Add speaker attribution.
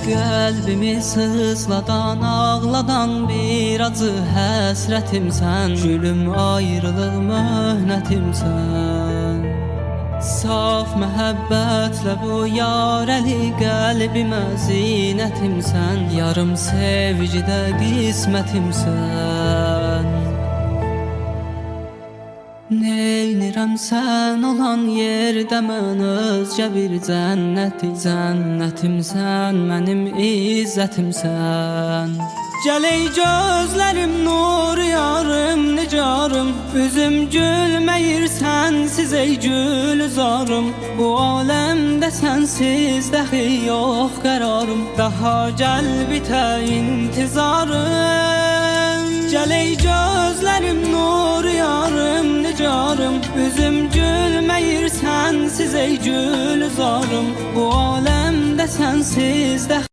Speaker 1: Qəlbimi sızladan, ağladan bir acı həsrətimsən. Gülüm, ayrılıq möhnətimsən. Saf məhəbbətlə bu yarəli qəlbimə zinətimsən. Yarım sevgidə qismətimsən. Neynirəm sən olan yerdə mən özgə bir cənnətimsən. Mənim izzətimsən. Gəl ey gözlərim, nur yarım, nicarım. Üzüm gülməyir sənsiz ey gülzarım. Bu aləmdə sənsiz dəxi yox qərarım. Daha gəl bitə intizarım. Gəl ey gözlərim, nur yarım, nicarım. Üzüm gülməyir sənsiz ey gülzarım. Bu aləmdə sənsiz dəxi